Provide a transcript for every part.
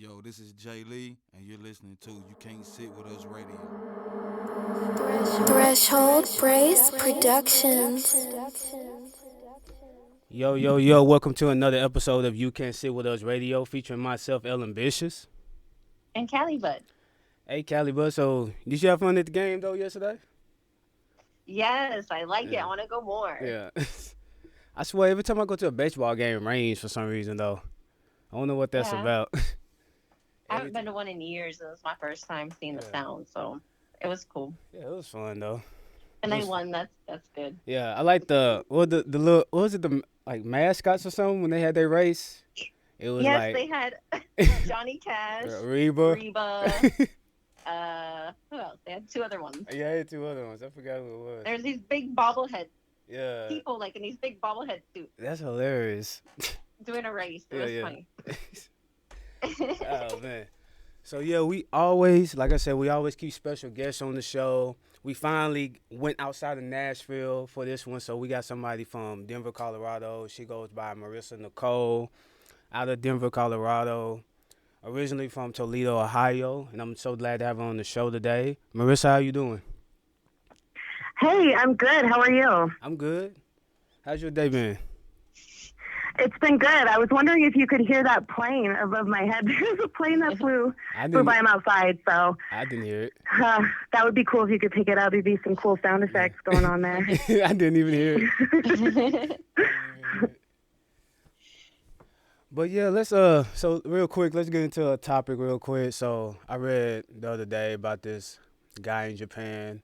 Yo, this is Jay Lee, and you're listening to You Can't Sit With Us Radio. Threshold Brace Productions. Yo, yo, yo, welcome to another episode of You Can't Sit With Us Radio featuring myself, El Ambitious. And Cali Bud. Hey, Cali Bud, so did you have fun at the game, though, yesterday? Yes, I like it. I want to go more. Yeah. I swear, every time I go to a baseball game, it rains for some reason, though. I don't know what that's about. I haven't been to one in years. It was my first time seeing the sound, so it was cool. Yeah, it was fun, though. And I won. That's good. Yeah, I like the little, what was it, the like mascots or something when they had their race? It was they had Johnny Cash, Reba. Who else? They had two other ones. Yeah, I had two other ones. I forgot who it was. There's these big bobblehead people in these big bobblehead suits. That's hilarious. Doing a race. It was funny. Oh man. So yeah, we always keep special guests on the show. We finally went outside of Nashville for this one, so we got somebody from Denver, Colorado. She goes by Marisa Nikole, out of Denver, Colorado. Originally from Toledo, Ohio, and I'm so glad to have her on the show today. Marisa, how you doing? Hey, I'm good. How are you? I'm good. How's your day been? It's been good. I was wondering if you could hear that plane above my head. There's a plane that flew by. I'm outside, so I didn't hear it. That would be cool if you could pick it up. There'd be some cool sound effects going on there. I didn't even hear it. But yeah, let's so real quick, let's get into a topic real quick. So I read the other day about this guy in Japan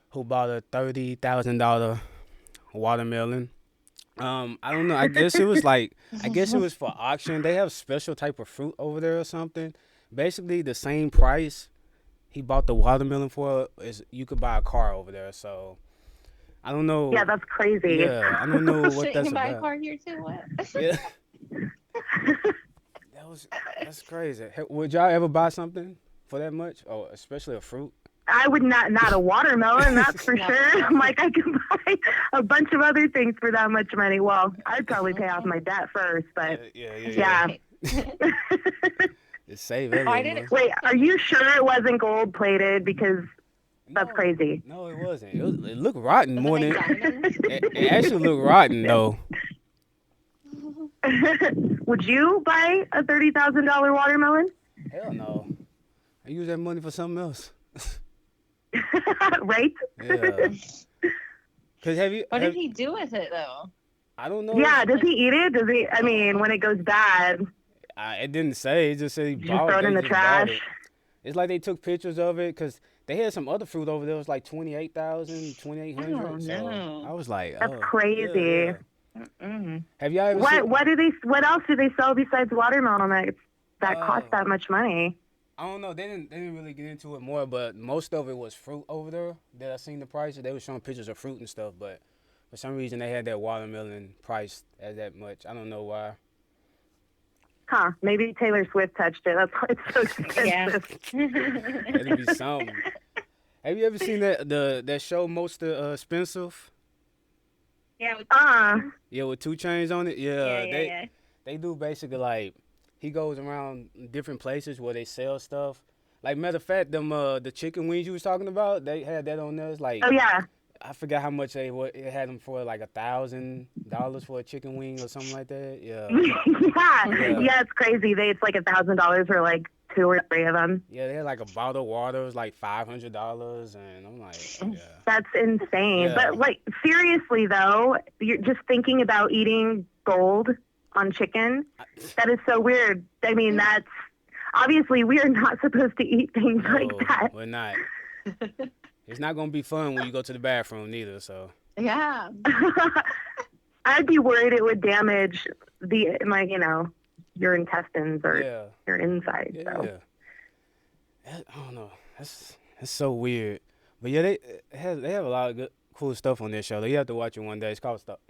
who bought a $30,000 watermelon. I don't know. I guess it was for auction. They have special type of fruit over there or something. Basically, the same price he bought the watermelon for is you could buy a car over there. So I don't know. Yeah, that's crazy. Yeah, I don't know what Shit, that's you can buy about. a car here too. What? Yeah. That's crazy. Hey, would y'all ever buy something for that much? Or especially a fruit? I would not a watermelon, that's for sure. I'm like, I can buy a bunch of other things for that much money. Well, I'd probably pay off my debt first, but yeah. Just save everything. Wait, are you sure it wasn't gold plated? Because that's crazy. No, it wasn't. It looked rotten more than it actually looked rotten though. Would you buy a $30,000 watermelon? Hell no. I use that money for something else. Right? Yeah. What did he do with it though? I don't know. Yeah, does he eat it? Does he? I mean, when it goes bad, it didn't say. It just said he bought it. Throw it in the trash. It's like they took pictures of it because they had some other fruit over there. It was like 28,000, 2,800. Oh, no. So I was like, that's crazy. Yeah. Have y'all ever What else do they sell besides watermelon that cost that much money? I don't know. They didn't really get into it more, but most of it was fruit over there that I seen the price. They were showing pictures of fruit and stuff, but for some reason they had that watermelon priced at that much. I don't know why. Huh? Maybe Taylor Swift touched it. That's why it's so expensive. Yeah. It'd be something. Have you ever seen that show Most Expensive? Yeah. Yeah, with 2 Chainz on it. Yeah. They do basically like he goes around different places where they sell stuff. Like matter of fact, them the chicken wings you was talking about, they had that on there. It's like, oh yeah. I forgot how much it had them for, like $1,000 for a chicken wing or something like that. Yeah. Yeah, it's crazy. It's like $1,000 for like 2 or 3 of them. Yeah, they had like a bottle of water. It was like $500, and I'm like, yeah. That's insane. Yeah. But like seriously though, you're just thinking about eating gold on chicken. That is so weird. I mean, that's obviously we are not supposed to eat things like that. We're not. It's not gonna be fun when you go to the bathroom neither. So Yeah. I'd be worried it would damage your intestines or your insides. Yeah. So. I don't know. That's so weird. But yeah, they have a lot of good, cool stuff on their show. You have to watch it one day. It's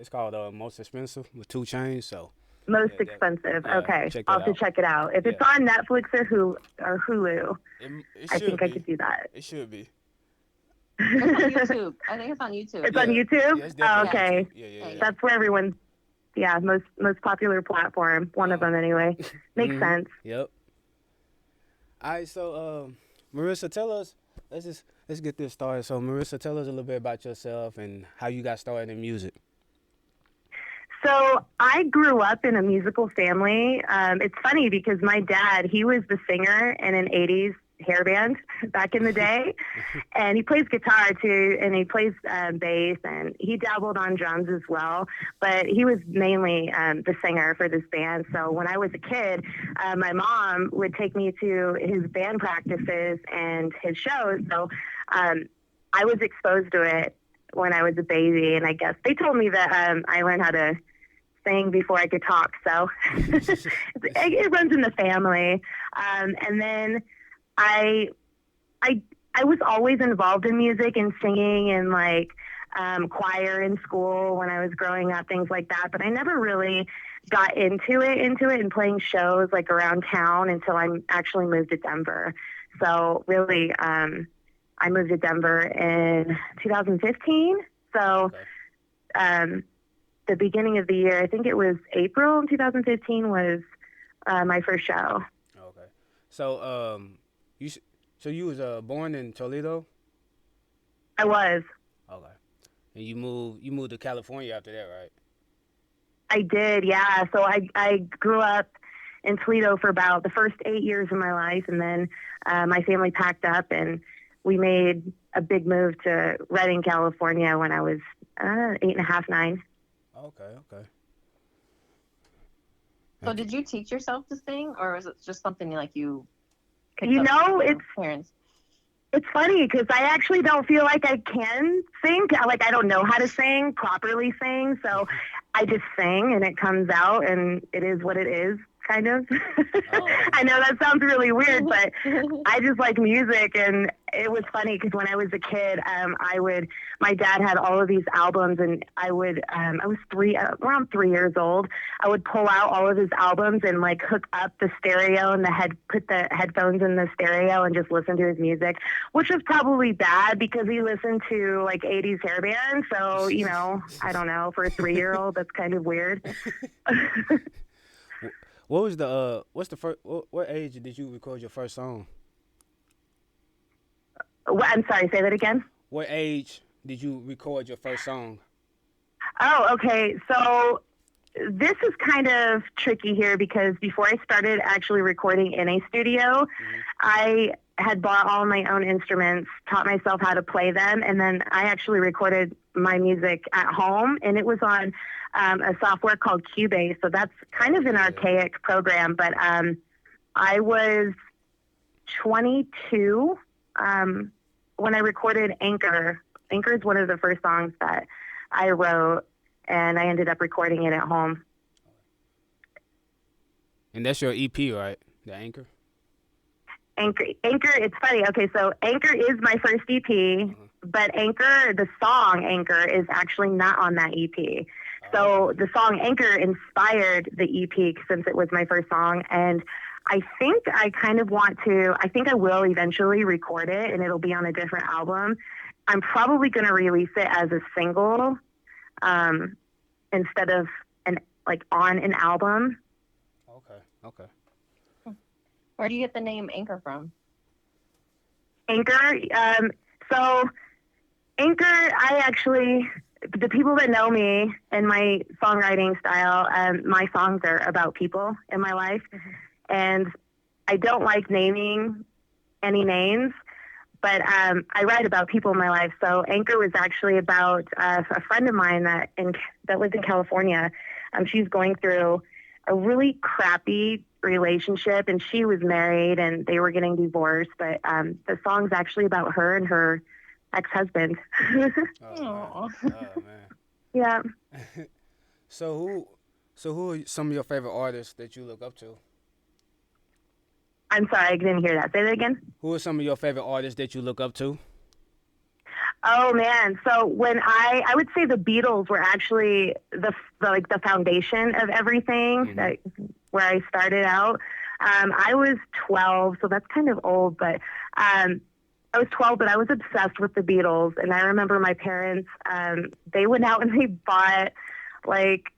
called Most Expensive with 2 Chainz. So. Most expensive. Okay, I'll have to check it out. If it's on Netflix or Hulu, I think I could do that. It should be. It's on YouTube. I think it's on YouTube. It's on YouTube? Yeah, it's definitely okay. on YouTube. Yeah. That's where everyone's most popular platform. One of them anyway. Makes sense. Yep. All right, so Marissa, tell us. Let's get this started. So Marissa, tell us a little bit about yourself and how you got started in music. So I grew up in a musical family. It's funny because my dad, he was the singer in an 80s hair band back in the day. And he plays guitar too, and he plays bass, and he dabbled on drums as well. But he was mainly the singer for this band. So when I was a kid, my mom would take me to his band practices and his shows. So I was exposed to it when I was a baby, and I guess they told me that I learned how to sing before I could talk. So it runs in the family. And then I was always involved in music and singing and like choir in school when I was growing up, things like that. But I never really got into it and playing shows like around town until I actually moved to Denver. So really, I moved to Denver in 2015. So the beginning of the year, I think it was April 2015 was my first show. Okay. So you was born in Toledo? I was. Okay. And you moved to California after that, right? I did, yeah. So I grew up in Toledo for about the first 8 years of my life, and then my family packed up and we made a big move to Redding, California when I was 8.5, 9. Okay. So did you teach yourself to sing, or was it just something like you picked You up know, from your it's parents? It's funny because I actually don't feel like I can sing. Like I don't know how to sing, properly sing. So I just sing and it comes out and it is what it is, kind of. Oh. I know that sounds really weird, but I just like music. And it was funny because when I was a kid, my dad had all of these albums and I was around 3 years old. I would pull out all of his albums and like hook up the stereo and put the headphones in the stereo and just listen to his music, which was probably bad because he listened to like 80s hair band. So, you know, I don't know, for a 3-year-old, that's kind of weird. What age did you record your first song? I'm sorry, say that again. What age did you record your first song? Oh, okay. So this is kind of tricky here because before I started actually recording in a studio, I had bought all of my own instruments, taught myself how to play them, and then I actually recorded my music at home, and it was on a software called Cubase. So that's kind of an archaic program, but I was 22 when I recorded Anchor. Anchor is one of the first songs that I wrote, and I ended up recording it at home. And that's your EP, right? The Anchor? Anchor, it's funny. Okay, so Anchor is my first EP, but Anchor, the song Anchor, is actually not on that EP. So the song Anchor inspired the EP since it was my first song, and I think I will eventually record it, and it'll be on a different album. I'm probably going to release it as a single instead of on an album. Okay. Where do you get the name Anchor from? Anchor. So Anchor, the people that know me and my songwriting style, my songs are about people in my life. And I don't like naming any names, but I write about people in my life. So Anchor was actually about a friend of mine that lives in California. She's going through a really crappy relationship, and she was married, and they were getting divorced. But the song's actually about her and her ex-husband. Oh, man. Yeah. So who are some of your favorite artists that you look up to? I'm sorry, I didn't hear that. Say that again. Who are some of your favorite artists that you look up to? Oh man! So when I would say the Beatles were actually the foundation of everything. Where I started out. I was 12, so that's kind of old, but I was 12, but I was obsessed with the Beatles, and I remember my parents. They went out and they bought like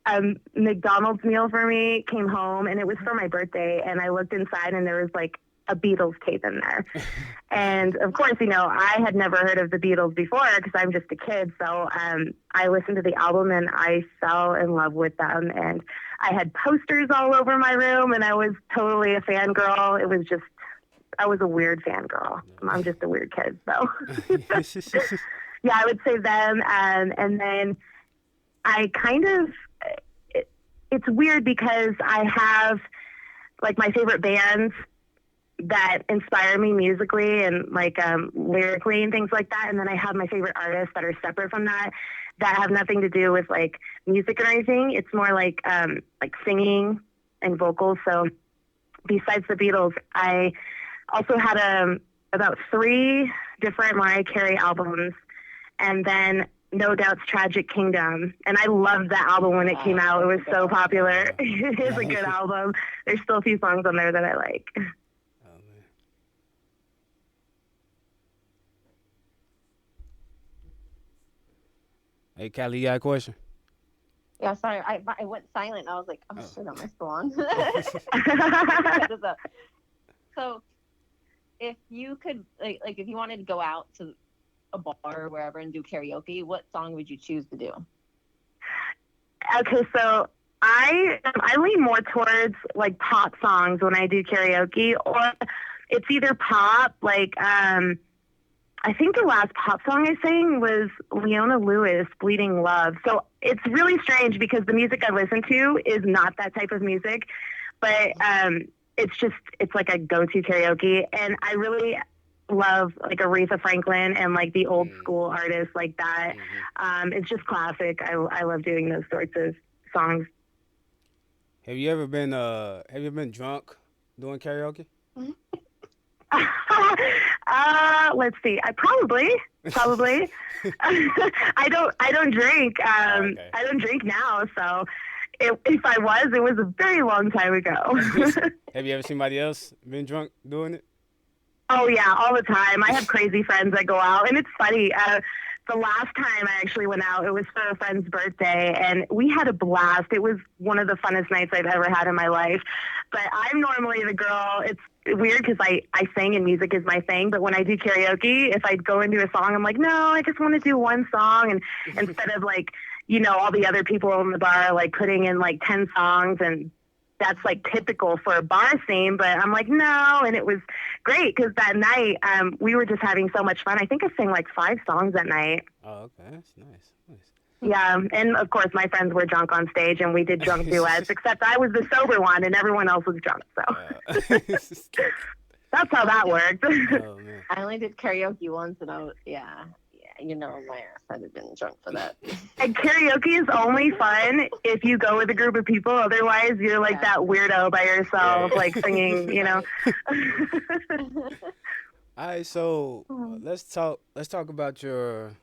a McDonald's meal for me. Came home, and it was for my birthday, and I looked inside, and there was like a Beatles tape in there. And of course, I had never heard of the Beatles before because I'm just a kid. So I listened to the album and I fell in love with them. And I had posters all over my room and I was totally a fangirl. I was a weird fangirl. I'm just a weird kid. So yeah, I would say them. And then I it's weird because I have like my favorite bands that inspire me musically and like lyrically and things like that. And then I have my favorite artists that are separate from that have nothing to do with like music or anything. It's more like singing and vocals. So besides the Beatles, I also had about 3 different Mariah Carey albums, and then No Doubt's Tragic Kingdom. And I loved that album when it came out. It was so popular. It is a good album. There's still a few songs on there that I like. Hey, Callie, you got a question? Yeah, sorry. I went silent. I was like, oh, shit, am I still on? So, if you could, like, if you wanted to go out to a bar or wherever and do karaoke, what song would you choose to do? Okay, so I lean more towards like pop songs when I do karaoke, or it's either pop, like I think the last pop song I sang was Leona Lewis, Bleeding Love. So it's really strange because the music I listen to is not that type of music, but it's like a go-to karaoke. And I really love like Aretha Franklin and like the old school artists like that. It's just classic. I love doing those sorts of songs. Have you ever been drunk doing karaoke? Let's see. I probably. I don't drink. Okay. I don't drink now. So if I was, it was a very long time ago. Have you ever seen somebody else been drunk doing it? Oh yeah, all the time. I have crazy friends that go out, and it's funny. The last time I actually went out, it was for a friend's birthday, and we had a blast. It was one of the funnest nights I've ever had in my life. But I'm normally the girl. It's weird because I sing and music is my thing. But when I do karaoke, if I go into a song, I'm like, no, I just want to do one song. And instead of like, all the other people in the bar, like putting in like 10 songs, and that's like typical for a bar scene, but I'm like, no. And it was great because that night we were just having so much fun. I think I sang like 5 songs that night. Oh, okay. That's nice. Yeah. And of course my friends were drunk on stage and we did drunk duets, except I was the sober one and everyone else was drunk. So that's how that worked. Oh, man. I only did karaoke once and my ass had been drunk for that. And karaoke is only fun if you go with a group of people. Otherwise, you're like that weirdo by yourself, like singing, All right, so let's talk about your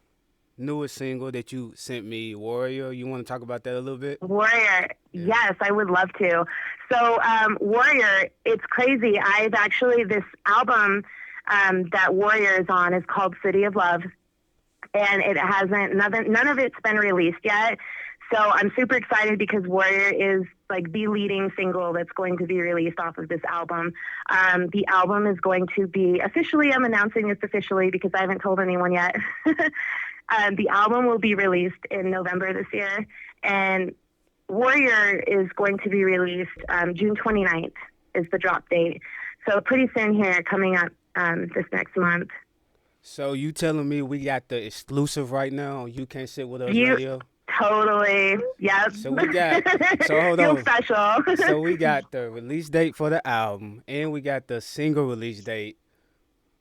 newest single that you sent me, Warrior. You want to talk about that a little bit? Warrior. Yeah. Yes, I would love to. So, Warrior, it's crazy. This album that Warrior is on is called City of Love. And none of it's been released yet. So I'm super excited because Warrior is like the leading single that's going to be released off of this album. The album is going to be I'm announcing this officially because I haven't told anyone yet. The album will be released in November this year. And Warrior is going to be released June 29th is the drop date. So pretty soon here, coming up this next month. So you telling me we got the exclusive right now on You Can't Sit With Us Radio? Totally. Yep. So hold on. Feel special. So we got the release date for the album, and we got the single release date.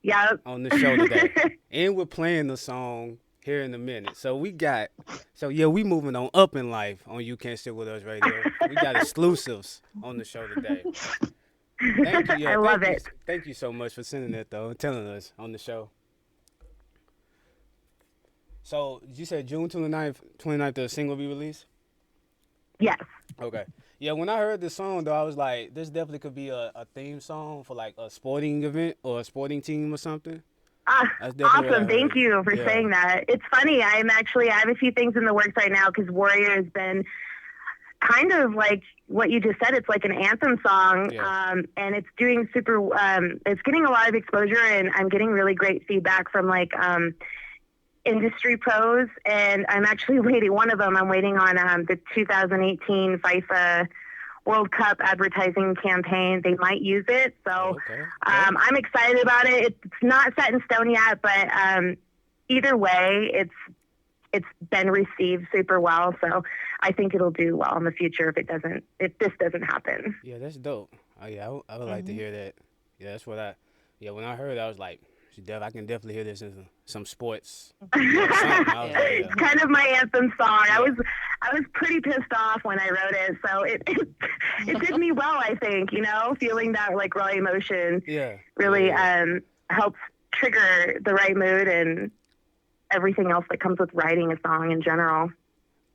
Yep. On the show today, and we're playing the song here in a minute. So we moving on up in life on You Can't Sit With Us Radio. We got exclusives on the show today. Thank you. I love it. Thank you so much for sending that though and telling us on the show. So, you said June 29th the single be released? Yes. Okay. Yeah, when I heard this song, though, I was like, this definitely could be a theme song for, like, a sporting event or a sporting team or something. Awesome. Thank you for saying that. It's funny. I have a few things in the works right now because Warrior has been kind of like what you just said. It's like an anthem song, Yeah. and it's doing super. It's getting a lot of exposure, and I'm getting really great feedback from like industry pros. And I'm actually waiting. One of them, I'm waiting on the 2018 FIFA World Cup advertising campaign. They might use it, so Okay. I'm excited about it. It's not set in stone yet, but either way, it's been received super well. So I think it'll do well in the future if this doesn't happen. Yeah, that's dope. Oh yeah, I would like to hear that. Yeah, that's what when I heard it, I was like, I can definitely hear this in some sports. Something. I was like, It's kind of my anthem song. I was pretty pissed off when I wrote it, so it did me well. I think feeling that like raw emotion really helps trigger the right mood and everything else that comes with writing a song in general.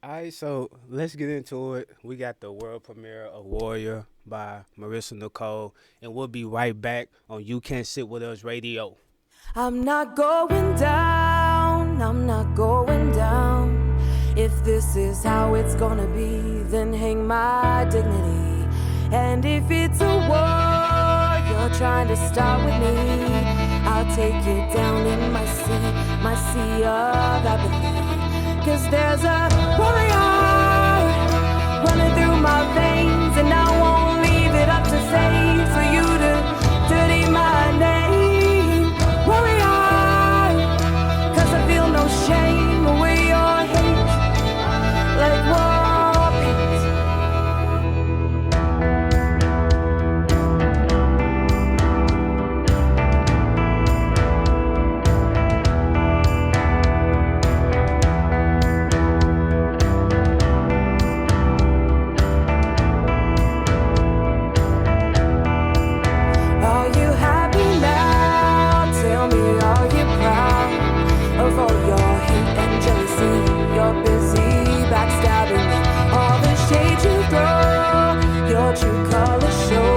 All right, so let's get into it. We got the world premiere of Warrior by Marisa Nikole, and we'll be right back on You Can't Sit With Us Radio. I'm not going down, I'm not going down. If this is how it's gonna be, then hang my dignity. And if it's a war you're trying to start with me, I'll take it down in my sea of apathy. 'Cause there's a warrior running through my veins, and I won't leave it up to fate for you to dirty my name. Warrior, 'cause I feel no shame away your hate like war paint. Are you happy now? Tell me, are you proud of all your hate and jealousy? You're busy backstabbing me. All the shade you throw, your true colors show.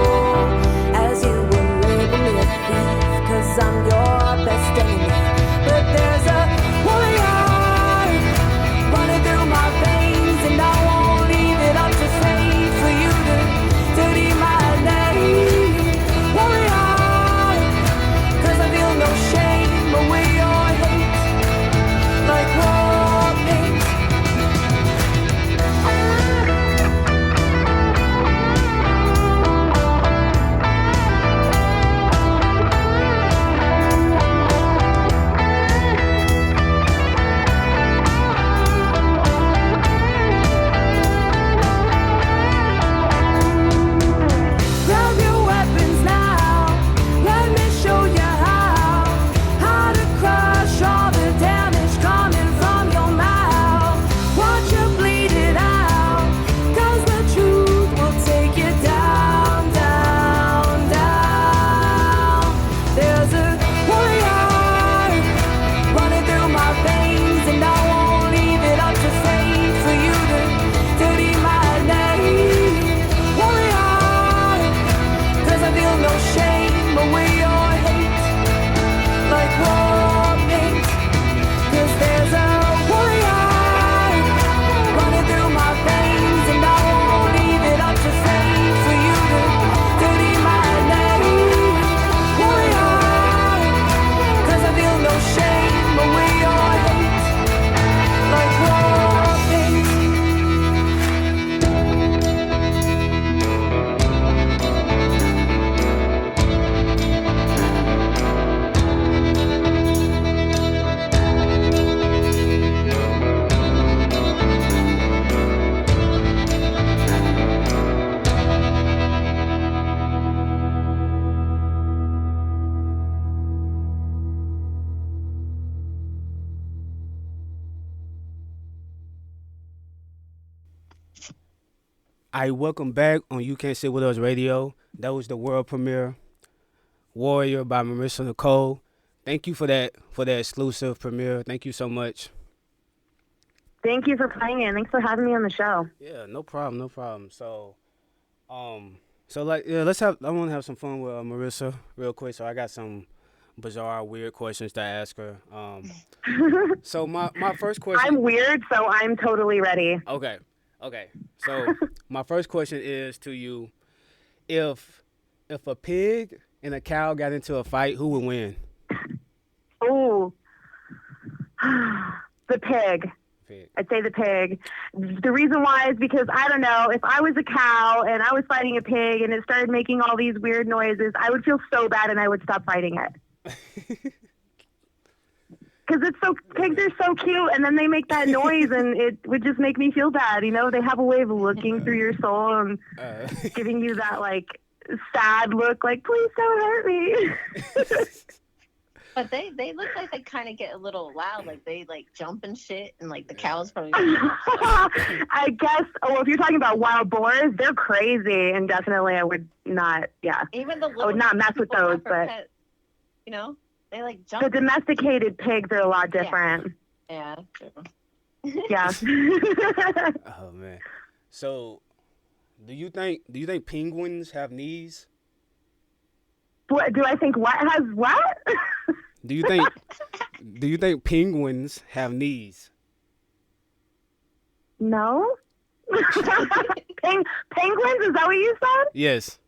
As you will label me a thief, 'cause I'm your best enemy. But there's a warrior running through my veins, and I won't leave it up to fate for you to dirty my name. Warrior, 'cause I feel no shame away your hate like war paint. Grab your weapons now, let me show you how to crush all the damage coming from your mouth. Watch you bleed it out, 'cause the truth will take you down, down, down. There's a warrior running through my veins, and I won't leave it up to fate for you to dirty my name. Warrior, 'cause I feel no shame away your hate like war paint. 'Cause there's a warrior running through my veins, and I won't leave it up to fate for you to dirty my name. Warrior, 'cause I feel no shame away your hate like war paint. All right, welcome back on You Can't Sit With Us Radio. That was the world premiere, Warrior by Marisa Nikole. Thank you for that exclusive premiere. Thank you so much. Thank you for playing it. Thanks for having me on the show. Yeah, no problem. So, I want to have some fun with Marisa real quick. So I got some bizarre, weird questions to ask her. So my first question. I'm weird, so I'm totally ready. Okay. Okay. So my first question is to you: If a pig and a cow got into a fight, who would win? Oh, the pig. Pig. I'd say the pig. The reason why is because, I don't know, if I was a cow and I was fighting a pig and it started making all these weird noises, I would feel so bad and I would stop fighting it. Because pigs are so cute, and then they make that noise, and it would just make me feel bad. You know, they have a way of looking through your soul and giving you that, like, sad look, like, please don't hurt me. But they look like they kind of get a little loud, like they like jump and shit, and like the cows probably. I guess. Well, if you're talking about wild boars, they're crazy, and definitely I would not. Yeah, Even the little I would not mess with people those. have for But pets, you know, they like jump. the domesticated pigs are a lot different. Yeah, true. Yeah. Oh man. So, do you think penguins have knees? What do I think? What has what? Do you think penguins have knees? No. Penguins? Is that what you said? Yes.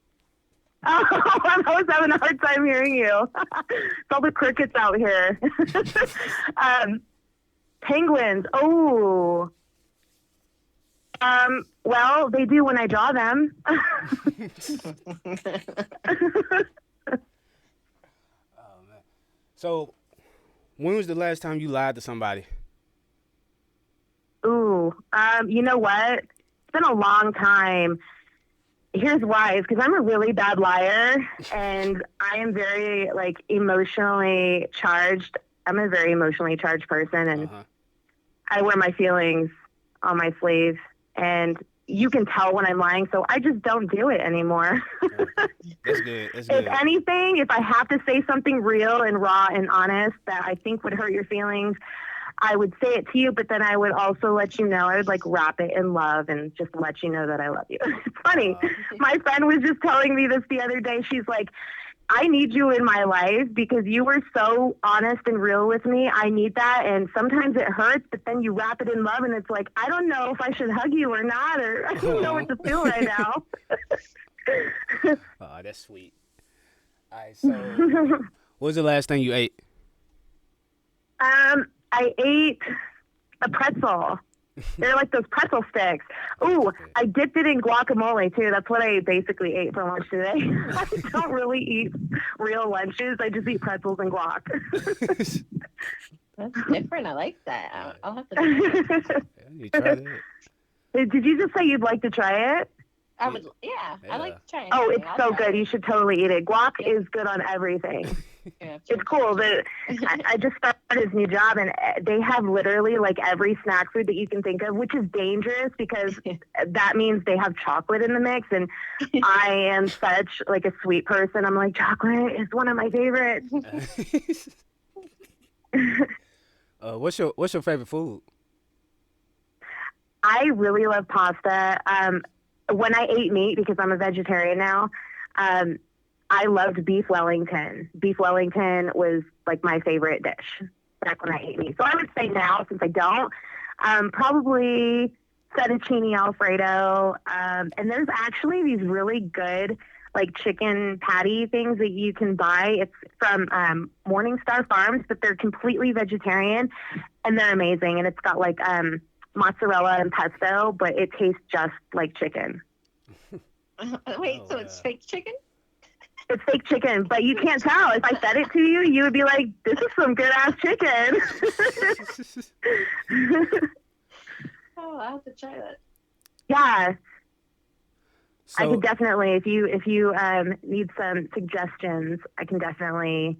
Oh, I was having a hard time hearing you. It's all the crickets out here. Penguins. Oh. Well, they do when I draw them. So, when was the last time you lied to somebody? Ooh, you know what? It's been a long time. Here's why, is because I'm a really bad liar, and I am very, like, emotionally charged. I'm a very emotionally charged person, and I wear my feelings on my sleeve, and you can tell when I'm lying, so I just don't do it anymore. That's good. That's If good. anything, if I have to say something real and raw and honest that I think would hurt your feelings, I would say it to you, but then I would also let you know. I would, like, wrap it in love and just let you know that I love you. It's funny. My friend was just telling me this the other day. She's like, I need you in my life because you were so honest and real with me. I need that. And sometimes it hurts, but then you wrap it in love and it's like, I don't know if I should hug you or not, or I don't know what to feel right now. Oh, that's sweet. All right, so what was the last thing you ate? I ate a pretzel. They're like those pretzel sticks. Ooh, I dipped it in guacamole too. That's what I basically ate for lunch today. I don't really eat real lunches. I just eat pretzels and guac. That's different. I like that. I'll have to try it. You try that. Did you just say you'd like to try it? I would, yeah. I like to try it. Oh, it's so good. You should totally eat it. Guac is good on everything. Yeah, It's cool. I just started this new job, and they have literally like every snack food that you can think of, which is dangerous because that means they have chocolate in the mix. And I am such like a sweet person. I'm like, chocolate is one of my favorites. What's your favorite food? I really love pasta. When I ate meat, because I'm a vegetarian now, I loved beef Wellington. Beef Wellington was like my favorite dish back when I ate meat. So I would say now, since I don't, probably fettuccine Alfredo. And there's actually these really good like chicken patty things that you can buy. It's from Morningstar Farms, but they're completely vegetarian and they're amazing. And it's got like mozzarella and pesto, but it tastes just like chicken. Wait, so it's fake chicken? It's fake chicken, but you can't tell. If I fed it to you, you would be like, this is some good-ass chicken. Oh, I'll have to try that. Yeah. So, I could definitely, if you need some suggestions, I can definitely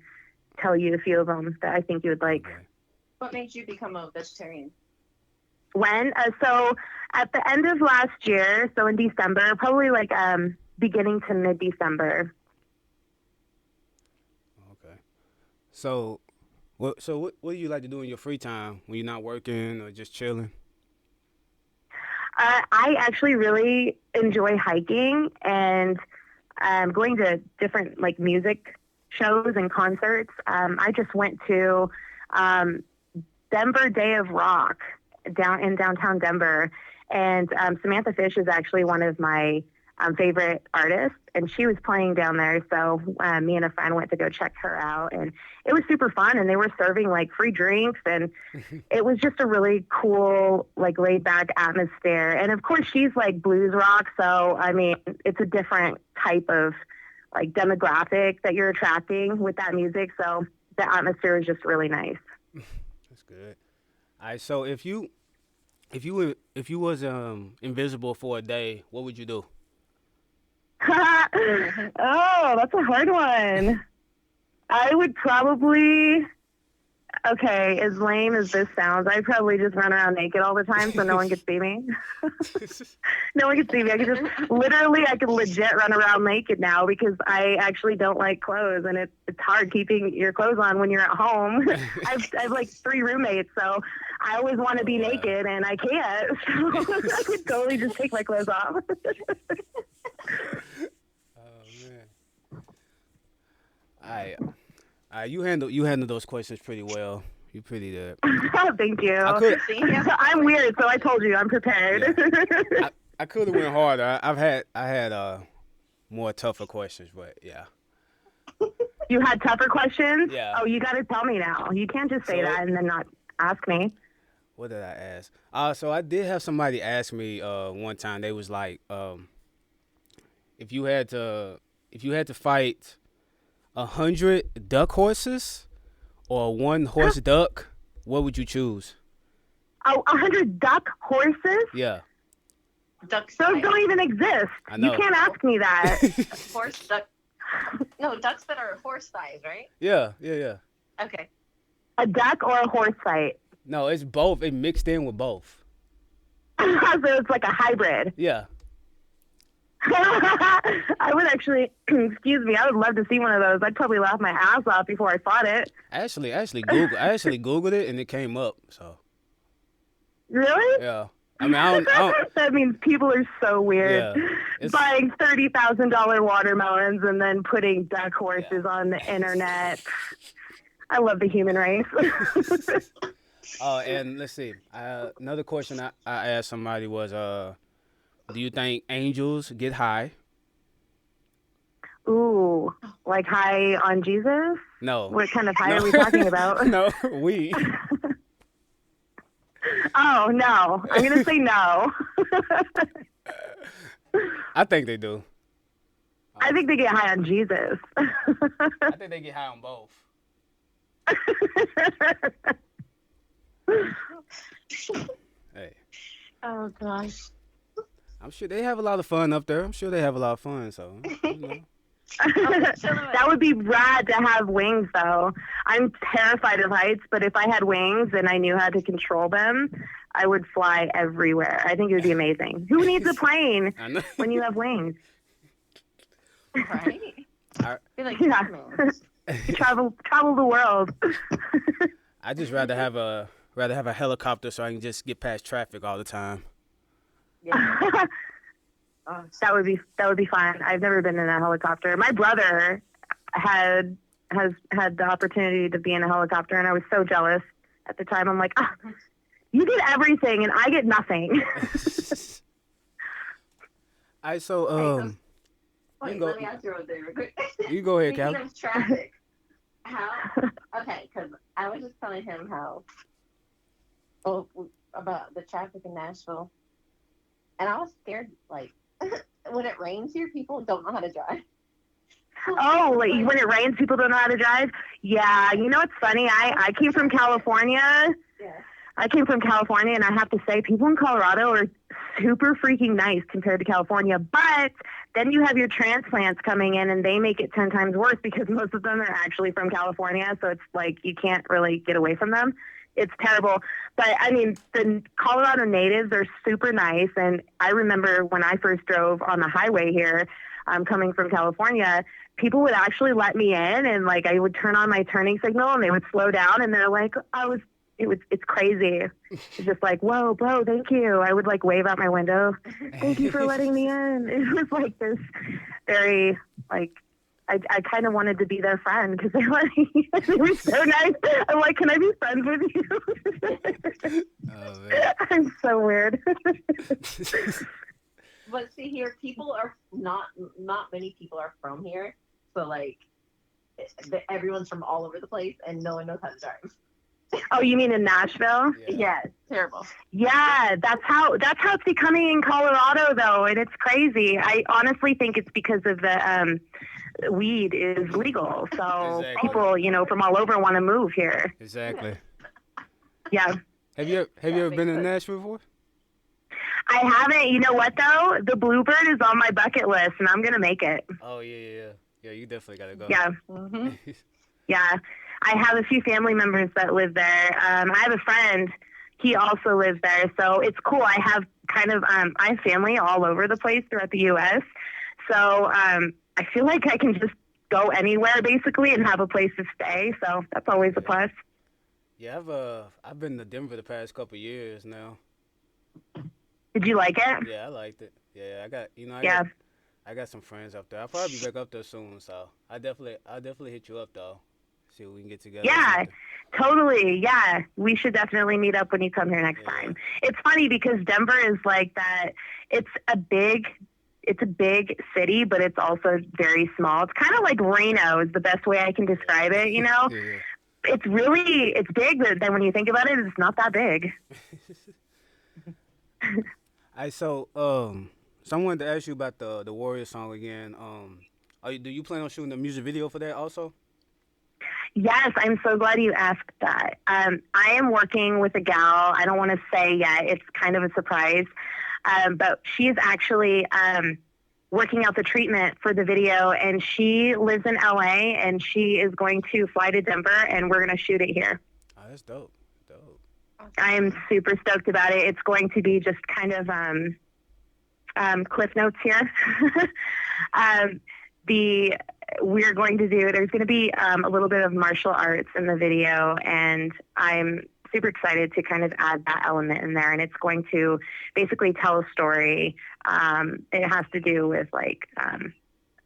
tell you a few of them that I think you would like. okay. What made you become a vegetarian? When? So at the end of last year, so in December, probably like beginning to mid-December. Okay. So what do you like to do in your free time when you're not working or just chilling? I actually really enjoy hiking and going to different like music shows and concerts. I just went to Denver Day of Rock down in downtown Denver, And Samantha Fish is actually one of my favorite artists, and she was playing down there. So me and a friend went to go check her out, and it was super fun. And they were serving like free drinks, and it was just a really cool, like laid back atmosphere. And of course, she's like blues rock, so I mean, it's a different type of like demographic that you're attracting with that music. So the atmosphere is just really nice. That's good. All right, so if you was invisible for a day, what would you do? Oh, that's a hard one. I would probably, okay, as lame as this sounds, I'd probably just run around naked all the time so no one could see me. No one could see me. I could legit run around naked now because I actually don't like clothes, and it's hard keeping your clothes on when you're at home. I've like 3 roommates, so I always want to be naked, and I can't. So I could totally just take my clothes off. You handle those questions pretty well. You're pretty good. Thank you. I'm weird, so I told you I'm prepared. Yeah. I could have went harder. I had more tougher questions, but yeah. You had tougher questions? Yeah. Oh, you got to tell me now. You can't just say that and then not ask me. What did I ask? So I did have somebody ask me one time. They was like, if you had to fight 100 duck horses or 1 horse duck, what would you choose? Oh, 100 duck horses? Yeah. Ducks. Those don't even exist. I know. You can't ask me that. Horse, duck. No, ducks that are horse size, right? Yeah. Okay. A duck or a horse fight? No, it's both. It mixed in with both. So it's like a hybrid. Yeah. I would actually, excuse me, I would love to see one of those. I'd probably laugh my ass off before I fought it. I actually Googled it and it came up. So. Really? Yeah. I mean, I don't That means people are so weird. Yeah, buying $30,000 watermelons and then putting duck horses on the internet. I love the human race. And let's see. Another question I asked somebody was, do you think angels get high? Ooh, like high on Jesus? No. What kind of high are we talking about? No, we. Oh, no. I'm going to say no. I think they do. I think they get high on Jesus. I think they get high on both. Hey. Oh, gosh. I'm sure they have a lot of fun up there. So, you know. That would be rad to have wings, though. I'm terrified of heights, but if I had wings and I knew how to control them, I would fly everywhere. I think it would be amazing. Who needs a plane when you have wings? Right? I feel like travel the world. I just rather have a helicopter so I can just get past traffic all the time. Yeah. That would be fun. I've never been in a helicopter. My brother has had the opportunity to be in a helicopter, and I was so jealous at the time. I'm like, you get everything, and I get nothing. All right, so Wait, let me ask you real quick. You go ahead, Cal. Speaking of traffic, okay, because I was just telling him about the traffic in Nashville, and I was scared, like, when it rains here, people don't know how to drive. Oh, like when it rains, people don't know how to drive? Yeah, you know what's funny? I came from California. Yeah. I came from California, and I have to say, people in Colorado are super freaking nice compared to California. But then you have your transplants coming in, and they make it 10 times worse because most of them are actually from California. So it's like you can't really get away from them. It's terrible. But, I mean, the Colorado natives are super nice. And I remember when I first drove on the highway here, coming from California, people would actually let me in, and, like, I would turn on my turning signal, and they would slow down, and they're like, it's crazy. It's just like, whoa, bro, thank you. I would, like, wave out my window. Thank you for letting me in. It was like this very, like, I kind of wanted to be their friend because they were so nice. I'm like, can I be friends with you? Oh, man. I'm so weird. But see here, people are not many people are from here, so like everyone's from all over the place, and no one knows how to drive. Oh, you mean in Nashville? Yeah, terrible. Yeah, that's how it's becoming in Colorado, though, and it's crazy. I honestly think it's because of the weed is legal, so Exactly. people, from all over want to move here. Exactly. Yeah. Have you ever been to Nashville before? I haven't. You know what, though? The Bluebird is on my bucket list, and I'm gonna make it. Oh, yeah. Yeah, you definitely got to go. Yeah. Mm-hmm. Yeah. I have a few family members that live there. I have a friend. He also lives there, so it's cool. I have I have family all over the place throughout the U.S., so I feel like I can just go anywhere, basically, and have a place to stay, so that's always a plus. Yeah, I've been to Denver the past couple years now. Did you like it? Yeah, I liked it. Yeah, I got some friends up there. I'll probably be back up there soon, so I'll definitely hit you up though. See if we can get together. Yeah, totally. Yeah, we should definitely meet up when you come here next time. It's funny because Denver is like that. It's a big city, but it's also very small. It's kind of like Reno is the best way I can describe it. Yeah. It's big, but then when you think about it, it's not that big. So I wanted to ask you about the Warrior song again. Do you plan on shooting a music video for that also? Yes, I'm so glad you asked that. I am working with a gal. I don't want to say yet. It's kind of a surprise. But she is actually working out the treatment for the video, and she lives in LA, and she is going to fly to Denver, and we're going to shoot it here. Oh, that's dope. I am super stoked about it. It's going to be just kind of cliff notes here. There's going to be a little bit of martial arts in the video, and I'm super excited to kind of add that element in there. And it's going to basically tell a story. It has to do with like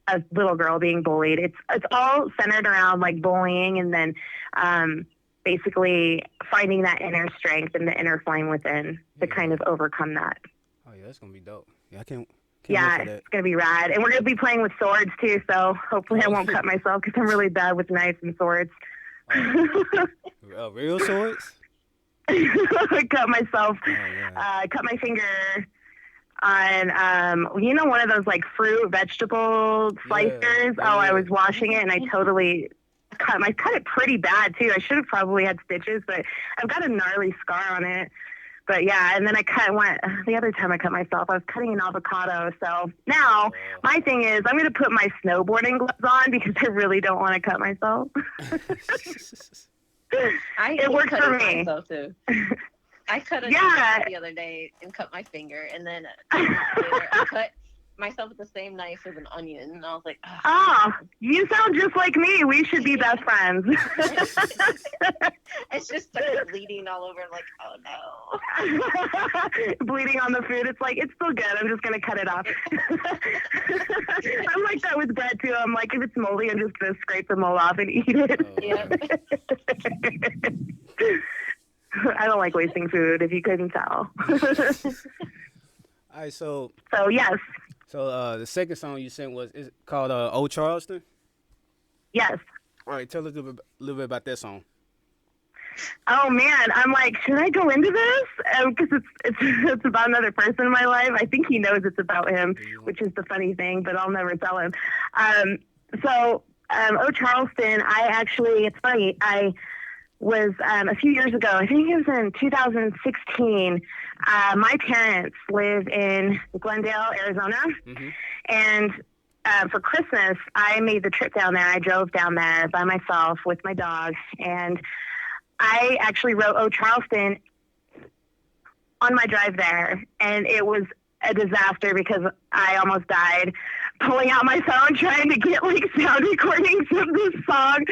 a little girl being bullied. It's all centered around like bullying, and then basically finding that inner strength and the inner flame within to kind of overcome that. Oh yeah, that's gonna be dope. Yeah, I can't yeah, wait for that. It's gonna be rad, and we're gonna be playing with swords too. So hopefully I won't cut myself because I'm really bad with knives and swords. Real swords? Cut myself. Cut my finger on one of those like fruit vegetable slicers. Yeah. I was washing it and I totally cut it pretty bad too. I should have probably had stitches, but I've got a gnarly scar on it. But yeah, and then the other time I cut myself, I was cutting an avocado. So now my thing is I'm going to put my snowboarding gloves on because I really don't want to cut myself. It works for me. Too. I cut a knife the other day and cut my finger, and then later I cut myself with the same knife as an onion, and I was like, oh, you sound just like me. We should be best friends. It's just started bleeding all over. I'm like, oh no. Bleeding on the food. It's like, it's still good. I'm just going to cut it off. I'm like that with bread too. I'm like, if it's moldy, I'm just going to scrape the mold off and eat it. I don't like wasting food, if you couldn't tell. All right, so yes. So the second song you sent is called Old Charleston? Yes. All right, tell us a little bit about that song. Oh man, I'm like, should I go into this? Because it's about another person in my life. I think he knows it's about him, which is the funny thing, but I'll never tell him. Oh Charleston, it's funny, I was a few years ago, I think it was in 2016, my parents live in Glendale, Arizona, and for Christmas, I made the trip down there. I drove down there by myself with my dog, and I actually wrote "Oh Charleston" on my drive there, and it was a disaster because I almost died pulling out my phone trying to get like sound recordings of this song.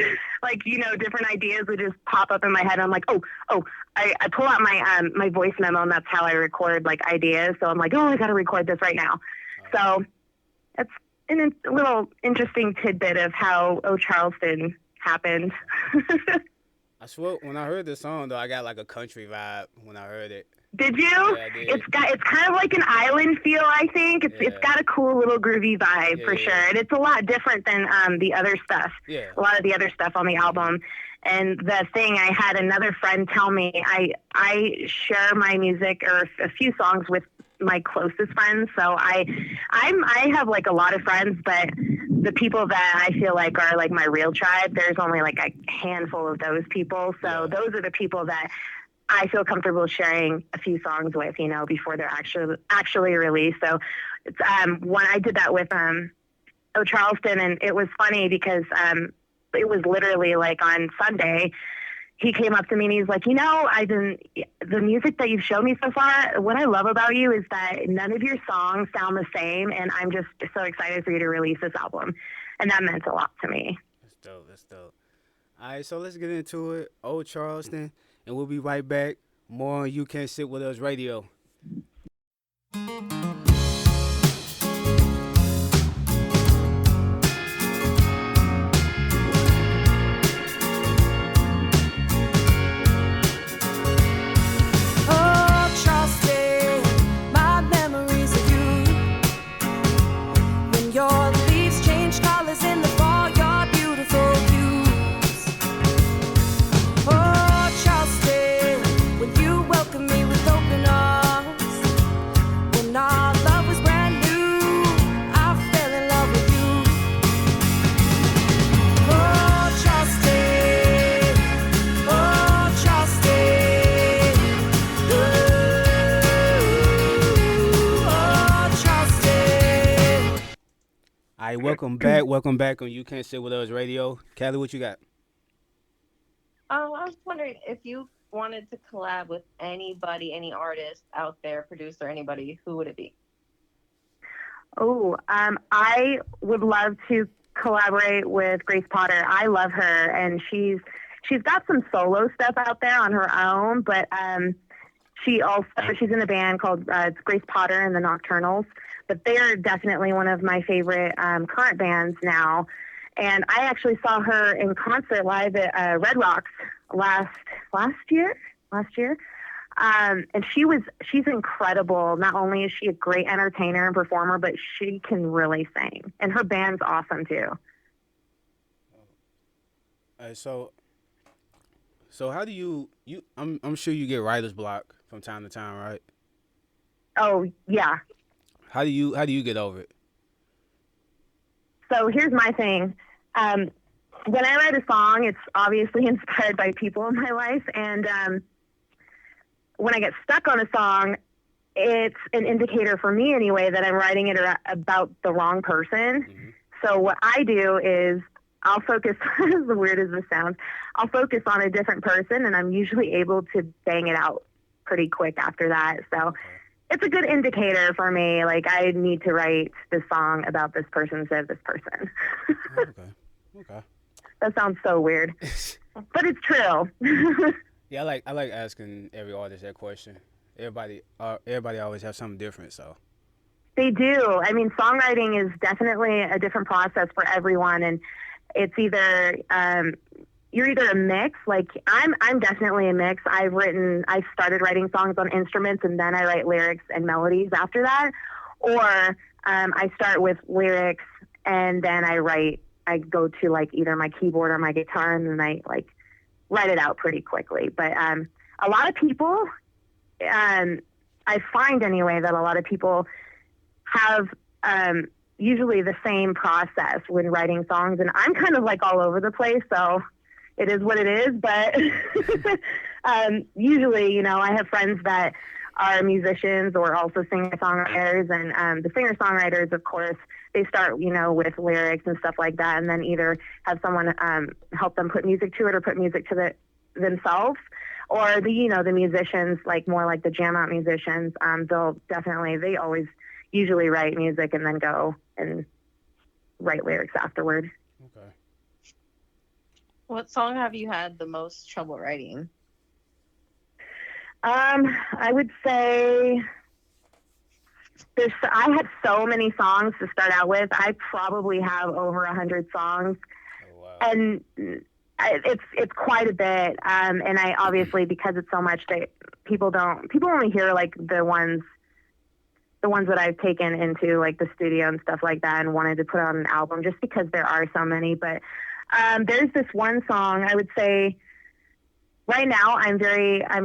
Like, different ideas would just pop up in my head. I'm like, I pull out my voice memo, and that's how I record like ideas. So I'm like, I got to record this right now. So a little interesting tidbit of how "Oh Charleston" happened. I swear, when I heard this song, though, I got like a country vibe when I heard it. Did you? Yeah, I did. It's kind of like an island feel, I think. It's got a cool little groovy vibe for sure. And it's a lot different than the other stuff. Yeah. A lot of the other stuff on the album. And the thing, I had another friend tell me, I share my music or a few songs with my closest friends. So I have like a lot of friends, but the people that I feel like are like my real tribe, there's only like a handful of those people. So those are the people that I feel comfortable sharing a few songs with, you know, before they're actually released. So it's when I did that with Oh Charleston, and it was funny because it was literally like on Sunday, he came up to me and he's like, you know, the music that you've shown me so far, what I love about you is that none of your songs sound the same, and I'm just so excited for you to release this album. And that meant a lot to me. That's dope. All right, so let's get into it. Oh Charleston. And we'll be right back. More on You Can't Sit With Us Radio. Oh, Charleston, my memories of you. When your leaves change colors in the fall, your beautiful views. Oh, Charleston, when you welcomed me with open arms. When our love was brand new, I fell in love with you. Oh, Charleston, oh, Charleston, ooh, oh, Charleston. All right, welcome back. Welcome back on You Can't Sit With Us Radio. Callie, what you got? I was wondering if you wanted to collab with anybody, any artist out there, producer, anybody, who would it be? Oh, I would love to collaborate with Grace Potter. I love her, and she's got some solo stuff out there on her own, but she's in a band called it's Grace Potter and the Nocturnals. But they're definitely one of my favorite current bands now. And I actually saw her in concert live at Red Rocks last year. And she's incredible. Not only is she a great entertainer and performer, but she can really sing. And her band's awesome too. So how do you I'm sure you get writer's block from time to time, right? Oh yeah. How do you get over it? So here's my thing. When I write a song, it's obviously inspired by people in my life. And when I get stuck on a song, it's an indicator for me anyway that I'm writing it about the wrong person. Mm-hmm. So what I do is I'll focus, as weird as this sounds, I'll focus on a different person, and I'm usually able to bang it out pretty quick after that. So it's a good indicator for me. Like, I need to write this song about this person instead of this person. Okay. That sounds so weird, but it's true. Yeah, I like asking every artist that question. Everybody always has something different, so. They do. I mean, songwriting is definitely a different process for everyone, and it's either you're either a mix. Like I'm definitely a mix. I started writing songs on instruments, and then I write lyrics and melodies after that, or I start with lyrics and then I go to like either my keyboard or my guitar, and then I like write it out pretty quickly. But a lot of people, I find anyway, that a lot of people have usually the same process when writing songs, and I'm kind of like all over the place, so it is what it is. But usually, you know, I have friends that are musicians or also singer-songwriters, and the singer-songwriters, of course, they start, you know, with lyrics and stuff like that, and then either have someone help them put music to it or put music to themselves. Or the musicians, like more like the jam out musicians, they always usually write music and then go and write lyrics afterward. Okay. What song have you had the most trouble writing? I would say I had so many songs to start out with. I probably have over 100 songs. Oh, wow. And it's quite a bit. And I obviously, because it's so much, that people only hear like the ones that I've taken into like the studio and stuff like that and wanted to put on an album, just because there are so many. But there's this one song, I would say right now I'm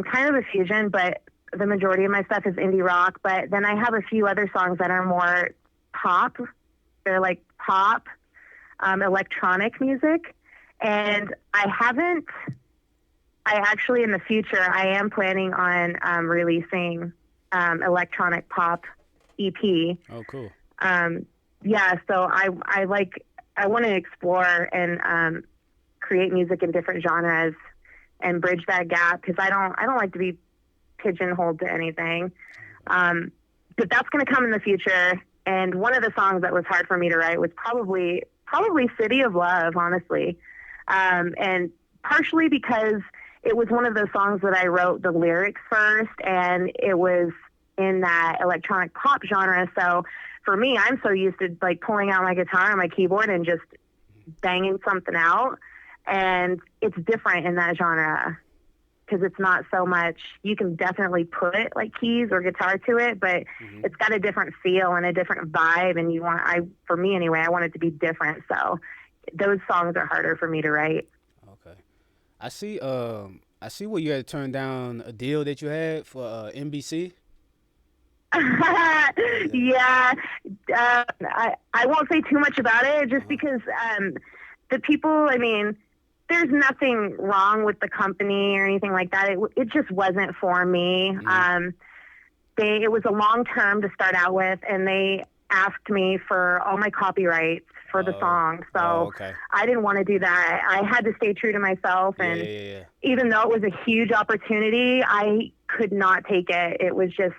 kind of a fusion, but the majority of my stuff is indie rock. But then I have a few other songs that are more pop. They're like pop, electronic music. And I actually, in the future, I am planning on releasing electronic pop EP. Oh, cool. Yeah, so I want to explore and create music in different genres and bridge that gap, because I don't like to be pigeonholed to anything. But that's going to come in the future. And one of the songs that was hard for me to write was probably City of Love, honestly. And partially because it was one of those songs that I wrote the lyrics first, and it was in that electronic pop genre. So for me, I'm so used to like pulling out my guitar and my keyboard and just banging something out. And it's different in that genre, because it's not so much, you can definitely put like keys or guitar to it, but it's got a different feel and a different vibe. And for me anyway, I want it to be different. So those songs are harder for me to write. Okay. I see where you had to turn down a deal that you had for NBC. Yeah. I won't say too much about it, just because the people, I mean, there's nothing wrong with the company or anything like that. It just wasn't for me. It was a long term to start out with, and they asked me for all my copyrights for the song. So okay. I didn't want to do that. I had to stay true to myself. And even though it was a huge opportunity, I could not take it. It was just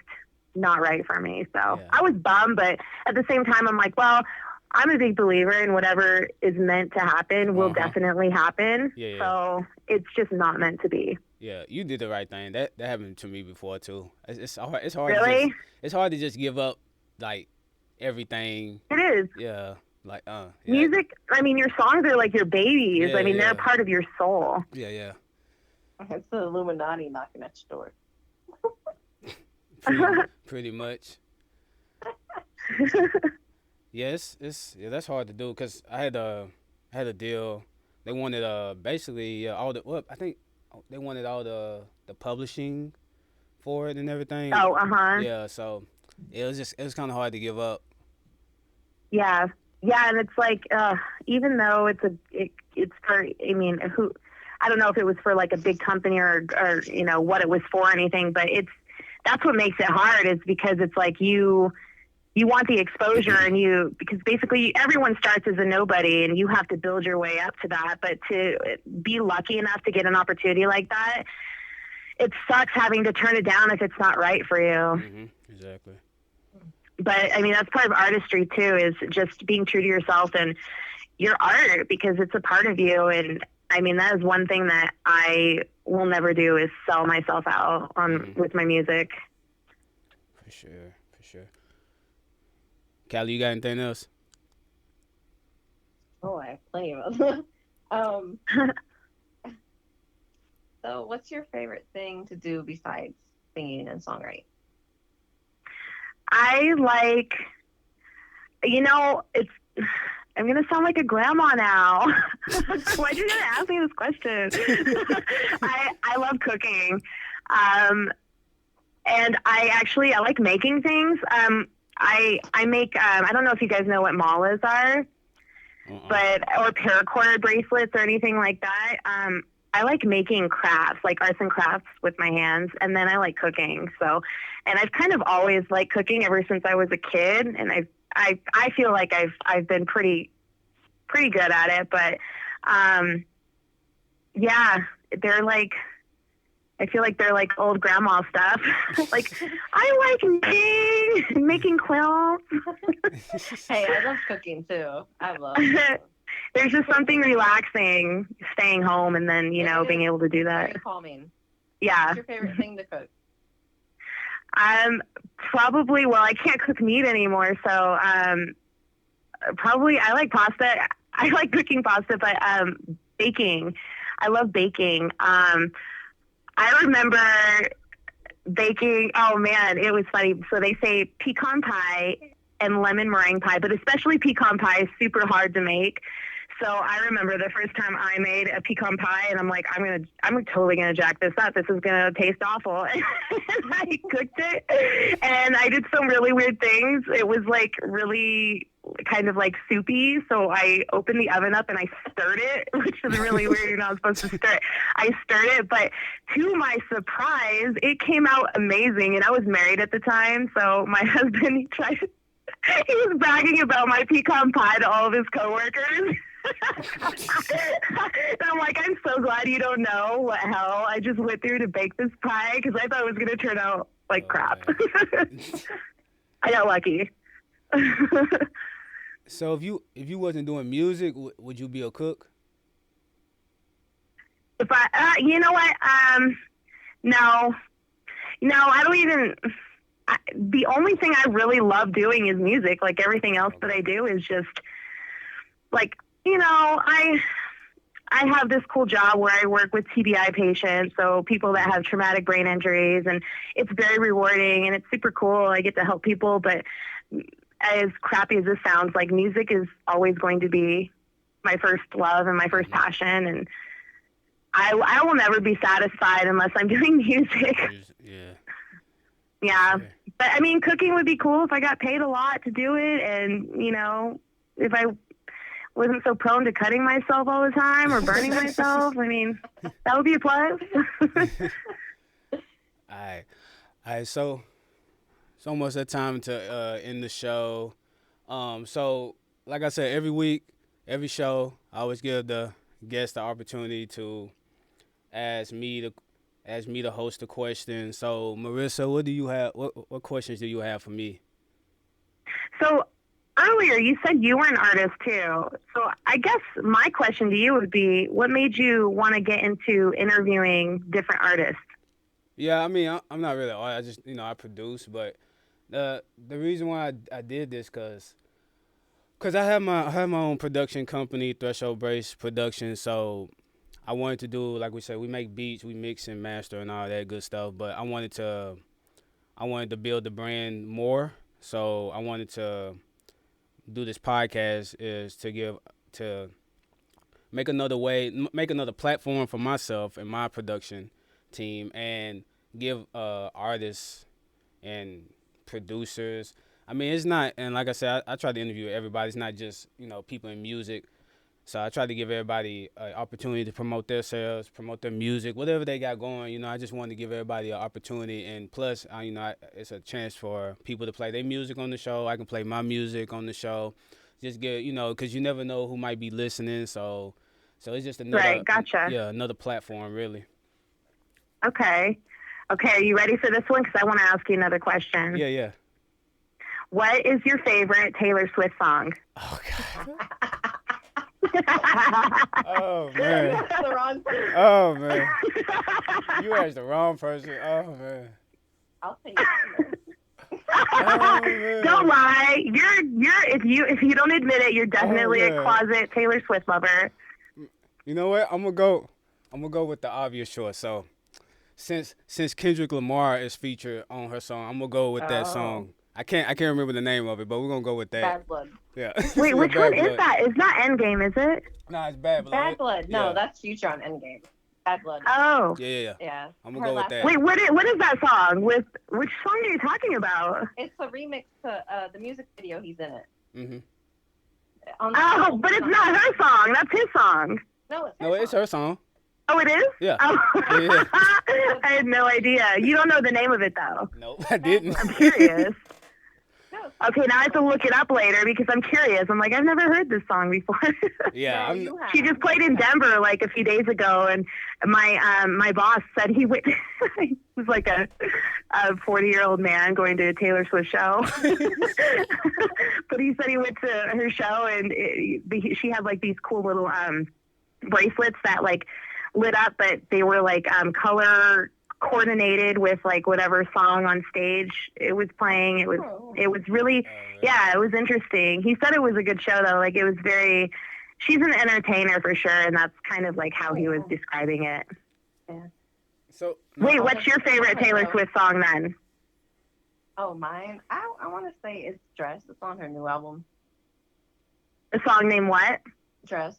not right for me. So I was bummed, but at the same time, I'm like, well, I'm a big believer in whatever is meant to happen will definitely happen. So it's just not meant to be. Yeah, you did the right thing. That happened to me before too. It's hard. It's hard. Really? It's hard to just give up like everything. It is. Yeah. Like music. I mean, your songs are like your babies. I mean, they're a part of your soul. Yeah. It's the Illuminati knocking at your door. Pretty much. Yes, that's hard to do, because I had a deal. They wanted basically all the I think they wanted all the publishing for it and everything. Oh, Yeah, so it was kind of hard to give up. Yeah, and it's like even though it's for, I mean, I don't know if it was for like a big company or you know what it was for or anything, but that's what makes it hard, is because it's like you want the exposure, and because basically everyone starts as a nobody and you have to build your way up to that. But to be lucky enough to get an opportunity like that, it sucks having to turn it down if it's not right for you. Exactly. But I mean, that's part of artistry too, is just being true to yourself and your art, because it's a part of you. And I mean, that is one thing that I will never do, is sell myself out with my music. For sure. Callie, you got anything else? Oh, I have plenty of them. So what's your favorite thing to do besides singing and songwriting? I like, I'm going to sound like a grandma now. Why'd you gotta ask me this question? I love cooking. And I like making things. I make, I don't know if you guys know what malas are, or paracord bracelets or anything like that. I like making crafts, like arts and crafts with my hands, and then I like cooking. So, and I've kind of always liked cooking ever since I was a kid, and I feel like I've been pretty good at it. But yeah, they're like, I feel like they're like old grandma stuff. Like, I like making quilts. Hey, I love cooking too. I love it. There's just something relaxing staying home and then, being able to do that. Very calming. Yeah. What's your favorite thing to cook? Probably, well, I can't cook meat anymore, so probably I like pasta. I like cooking pasta, but baking. I love baking. I remember baking. Oh man, it was funny. So they say pecan pie and lemon meringue pie, but especially pecan pie is super hard to make. So I remember the first time I made a pecan pie, and I'm like, I'm totally gonna jack this up. This is gonna taste awful. And I cooked it, and I did some really weird things. It was like really kind of like soupy. So I opened the oven up and I stirred it, which is really weird. You're not supposed to stir it. I stirred it, but to my surprise, it came out amazing. And I was married at the time, so my husband he was bragging about my pecan pie to all of his coworkers. And I'm like, I'm so glad you don't know what hell I just went through to bake this pie, because I thought it was going to turn out like crap. I got lucky. So if you wasn't doing music, would you be a cook? If I, you know what? No, I don't even. The only thing I really love doing is music. Like everything else that I do is just like, you know, I have this cool job where I work with TBI patients, so people that have traumatic brain injuries, and it's very rewarding and it's super cool. I get to help people, but as crappy as this sounds, like music is always going to be my first love and my first passion, and I will never be satisfied unless I'm doing music. Yeah. But I mean, cooking would be cool if I got paid a lot to do it, and you know, if I wasn't so prone to cutting myself all the time or burning myself. I mean, that would be a plus. All right. So it's almost that time to end the show. So like I said, every week, every show, I always give the guest the opportunity to ask me to host a question. So Marisa, what do you have? What questions do you have for me? So earlier you said you were an artist too. So I guess my question to you would be, what made you want to get into interviewing different artists? Yeah, I mean, I'm not really an artist. I just, I produce, but the reason why I did this cause I have my own production company, Threshold Brace Production. So I wanted to do, like we said, we make beats, we mix and master and all that good stuff. But I wanted to build the brand more. So I wanted to do this podcast is to make another platform for myself and my production team, and give artists and producers. I mean, it's not, and like I said, I try to interview everybody. It's not just people in music. So I try to give everybody an opportunity to promote themselves, promote their music, whatever they got going. I just want to give everybody an opportunity, and plus, it's a chance for people to play their music on the show. I can play my music on the show. Just get, because you never know who might be listening. So it's just another, right, gotcha. Another platform, really. Okay. Are you ready for this one? Because I want to ask you another question. Yeah. What is your favorite Taylor Swift song? Oh, God. Oh, man. That's the wrong person. Oh, man. You asked the wrong person. Oh, man. I'll take it. Don't lie. You're if you don't admit it, you're definitely a closet Taylor Swift lover. You know what? I'm gonna go with the obvious choice. So since Kendrick Lamar is featured on her song, I'm gonna go with that song. I can't remember the name of it, but we're gonna go with that. Bad Blood. Yeah. Wait, which one is that? It's not Endgame, is it? Nah, it's Bad Blood. Bad Blood. No, Yeah. That's Future on Endgame. Bad Blood. Oh. Yeah. Yeah. I'm gonna go with that. Wait, what is that song? Which song are you talking about? It's a remix to the music video he's in it. Mm-hmm. Oh, but it's not her song. That's his song. No, It's her song. Oh, it is? Yeah. Oh. Yeah. I had no idea. You don't know the name of it, though. Nope, I didn't. I'm curious. No. Okay, now I have to look it up later because I'm curious. I'm like, I've never heard this song before. Yeah. No, you have. She just played in Denver like a few days ago, and my boss said he went. He was like a 40-year-old man going to a Taylor Swift show, but he said he went to her show, and she had like these cool little bracelets that like lit up, but they were like color coordinated with like whatever song on stage it was playing. It was really, yeah, it was interesting. He said it was a good show though. Like it was she's an entertainer for sure. And that's kind of like how he was describing it. Yeah. So wait, what's your favorite Taylor Swift song then? Oh, mine? I want to say it's Dress. It's on her new album. A song named what? Dress.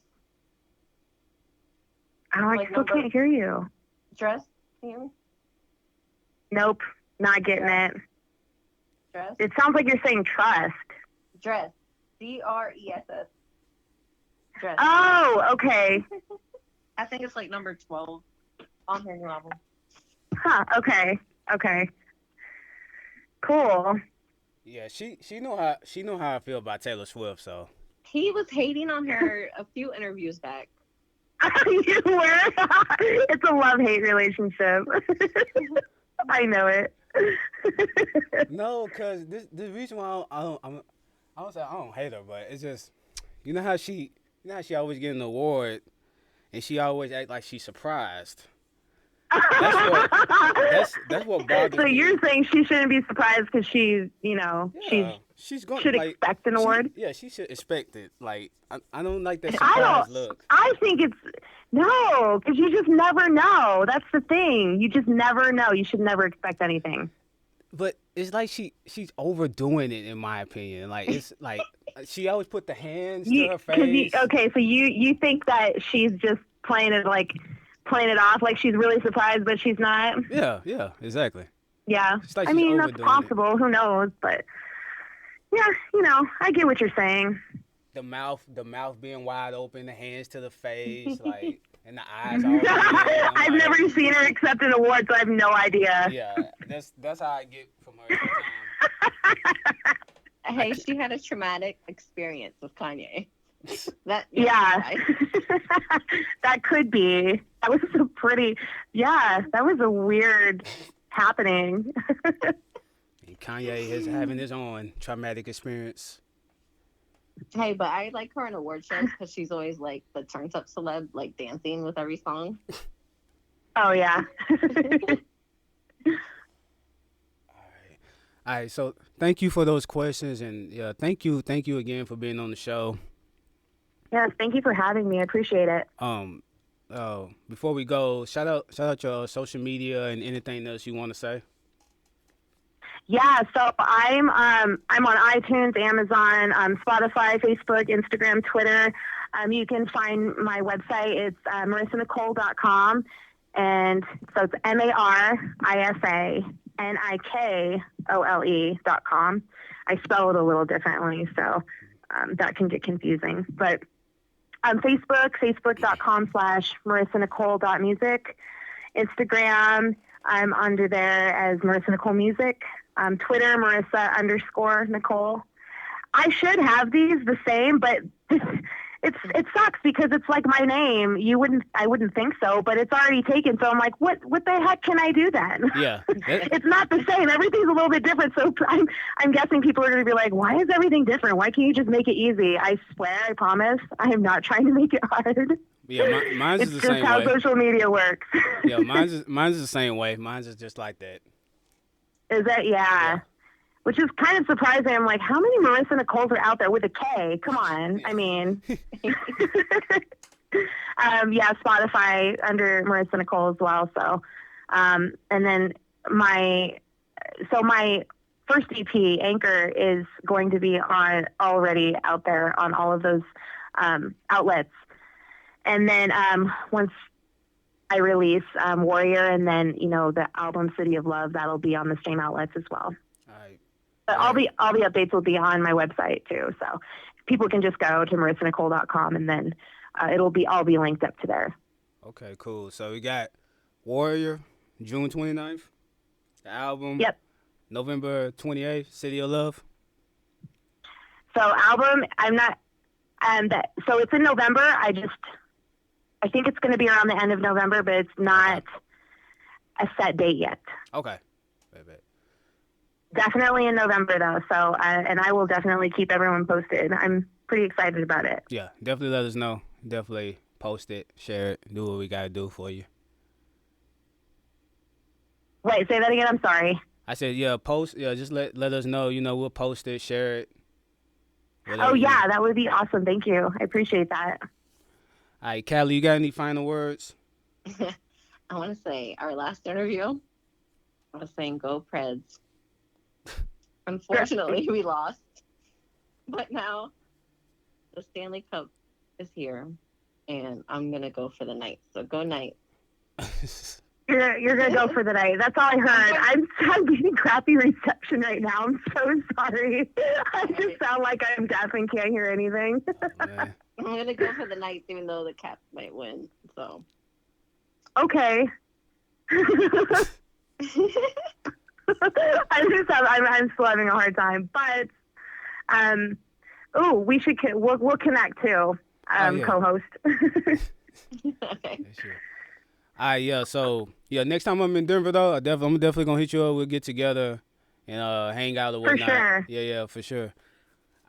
Oh, I still can't hear you. Dress? Can you hear me? Nope, not getting it. Dress? It sounds like you're saying trust. Dress. DRESS. Dress. Oh, okay. I think it's like number 12 on her new album. Huh, okay. Cool. Yeah, she know how I feel about Taylor Swift, so. He was hating on her a few interviews back. You were? It's a love-hate relationship. I know it. No, cause the reason why I don't hate her, but it's just you know how she always get an award, and she always act like she's surprised. That's what bothers me. So you're saying she shouldn't be surprised because she's she's going should expect an award? She should expect it. Like I don't like that surprise look. I think it's no, because you just never know. That's the thing. You just never know. You should never expect anything. But it's like she's overdoing it, in my opinion. Like it's like she always put the hands to her face. So you think that she's just playing it off like she's really surprised, but she's not? Yeah, exactly. Yeah. Like I mean, that's possible. Who knows? But yeah, I get what you're saying. The mouth being wide open, the hands to the face, like, and the eyes all red. I've never seen her accept an award, so I have no idea. Yeah, that's how I get from her every time. Hey, she had a traumatic experience with Kanye. That could be. That was a weird happening. And Kanye is having his own traumatic experience. Hey, but I like her in award shows because she's always like the turns up celeb, like dancing with every song. Oh yeah. All right. So thank you for those questions, and thank you again for being on the show. Yes, thank you for having me. I appreciate it. Before we go, shout out your social media and anything else you want to say. Yeah, so I'm on iTunes, Amazon, Spotify, Facebook, Instagram, Twitter. You can find my website. It's marisanikole.com, and so it's MarisaNikole.com. I spell it a little differently, so that can get confusing. But Facebook.com/marisanikole.music. Instagram, I'm under there as Marisa Nikole Music. Twitter, Marisa_Nikole. I should have these the same, but it sucks because it's like my name. I wouldn't think so, but it's already taken. So I'm like, what the heck can I do then? Yeah. It's not the same. Everything's a little bit different. So I'm guessing people are going to be like, why is everything different? Why can't you just make it easy? I swear, I promise, I am not trying to make it hard. Yeah, mine's it's the just same how way. social media works. Yeah, mine's the same way. Mine's is just like that. Is that yeah. Which is kind of surprising. I'm like, how many Marisa Nikoles are out there with a K? Come on. I mean, Spotify under Marisa Nikole as well. So, and then my first EP, Anchor, is going to be already out there on all of those outlets. And then once I release Warrior, and then the album City of Love, that'll be on the same outlets as well. But all the updates will be on my website too, so people can just go to marisanikole.com, and then it'll all be linked up to there. Okay, cool. So we got Warrior, June 29th. The album. Yep. November 28th, City of Love. So album, I'm not. So it's in November. I think it's going to be around the end of November, but it's not a set date yet. Okay. Definitely in November, though. So, and I will definitely keep everyone posted. I'm pretty excited about it. Yeah, definitely let us know. Definitely post it, share it, do what we got to do for you. Wait, say that again. I'm sorry. I said, yeah, post. Yeah, just let us know. You know, we'll post it, share it. Whatever, Oh, you know. yeah, that would be awesome. Thank you. I appreciate that. All right, Callie, you got any final words? I want to say our last interview, I was saying go Preds. Unfortunately, we lost. But now the Stanley Cup is here, and I'm going to go for the Knights. So go Knights. You're gonna go for the night. That's all I heard. I'm getting crappy reception right now. I'm so sorry. I just sound like I'm deaf and can't hear anything. Oh, I'm going to go for the Knights, even though the Caps might win. So. Okay. I'm still having a hard time, but we'll connect too. yeah. Co-host. Okay. Sure. All right, yeah. So yeah, next time I'm in Denver though, I'm definitely gonna hit you up. We'll get together and hang out or whatnot. sure. Yeah, for sure.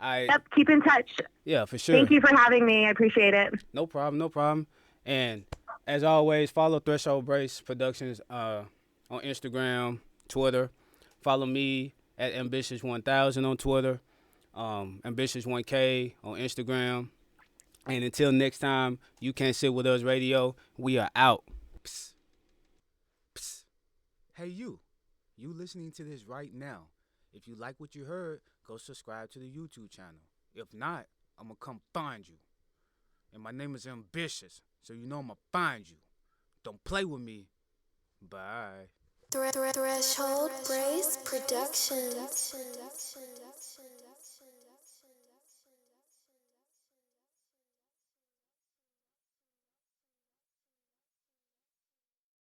All right. Yep, keep in touch. Yeah, for sure. Thank you for having me. I appreciate it. No problem. And as always, follow Threshold Brace Productions on Instagram, Twitter. Follow me at Ambitious1000 on Twitter, Ambitious1K on Instagram. And until next time, You Can't Sit With Us Radio. We are out. Psst. Psst. Hey, you listening to this right now. If you like what you heard, go subscribe to the YouTube channel. If not, I'm going to come find you. And my name is Ambitious, so you know I'm going to find you. Don't play with me. Bye. Threshold Brace Productions.